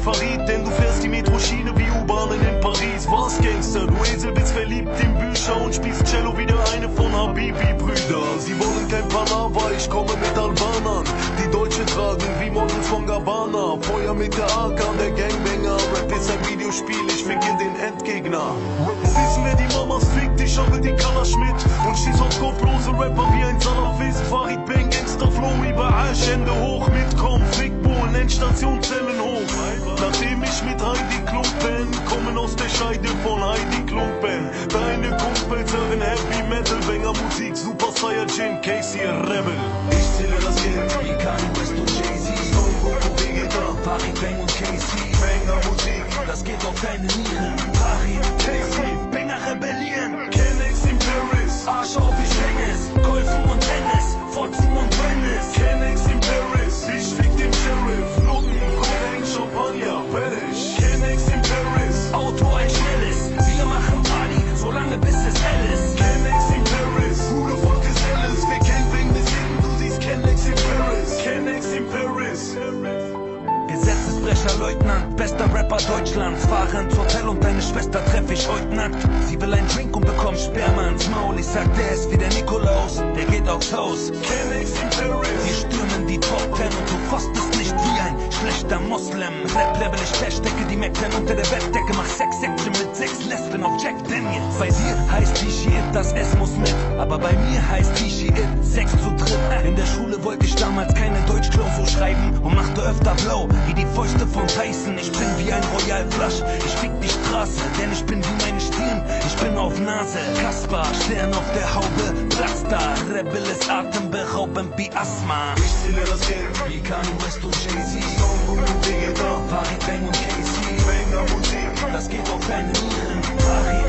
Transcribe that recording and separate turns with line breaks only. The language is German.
Farid, denn du fährst die Metroschiene wie U-Bahnen in Paris. Was, Gangster, du Esel, bist verliebt in Bücher und spielst Cello wie der eine von Habibi-Brüder. Sie wollen kein Panawa, ich komme mit Albanern, die Deutsche tragen wie Models von Gabbana. Feuer mit der AK, der Gangbanger. Rap ist ein Videospiel, ich ficke den Endgegner. Wissen wer die Mamas fickt, ich habe die Kalasch mit und schieß auf kopflose Rapper wie ein Salafist. Farid Bang, Gangster Flow, überall Hände hoch, mitkommen, Fickbohlen, Endstationzellen hoch. Nachdem ich mit Heidi Klum bin, kommen aus der Scheide von Heidi Klumpen. Deine Kumpels hören Heavy Metal, Banger Musik, Super Saiyajin, Casey Rebel.
Ich zähle das Geld wie Kanye West und Jay-Z, Stone Cold, Vegeta, Farid Bang und Casey. Banger Musik, das geht auf deine Nieren. Farid, Casey, Banger rebellieren.
Kennex in Paris,
Arsch auf, ich häng es. Golfen und Tennis, Fotzen und Tennis.
Kennex in Paris, ich fick den Sheriff. Nutten, Cocaine, Champagner, fertig. Kennex in Paris,
Auto ein schnelles. Wir machen Party, solange bis es hell ist.
Kennex in Paris, Rude von Geselles. Wir kennen Bang bis hinten, du siehst Kennex in Paris. Kennex in Paris.
Gesetzesbrecher, Leutnant, bester Rapper Deutschlands. Fahre ins Hotel und deine Schwester treff ich heut nackt. Sie will einen Drink und bekommt Sperma ins Maul. Ich sag, der ist wie der Nikolaus, der geht aufs Haus.
Kennex in Paris,
Wir stürmen die Top 10 und du frostest nicht wie ein schlechter Moslem. Rap-Level, ich verstecke die Mac 10 unter der Bettdecke. Mach Sex-Action mit 6 Lesben auf Jack Daniels. Bei dir heißt T-Shit, das S muss mit. Aber bei mir heißt T-Shit, Sex zu dritt. In der Schule wollte ich damals keine Deutschklausur schreiben und machte öfter blau wie die Fäuste von Tyson. Ich bin wie ein Royal Flush, ich fick die Straße, denn ich bin wie meine Stirn, ich bin auf Nase. Kaspar, Stern auf der Haube, Plastar, Rebel ist atemberaubend wie Asthma.
ich zähle das Geld
Wie Kanye West und Jay-Z,
Stone Cold und Vegeta.
Farid Bang und Casey.
Banger Musik,
Das geht auf deine Nieren. Farid,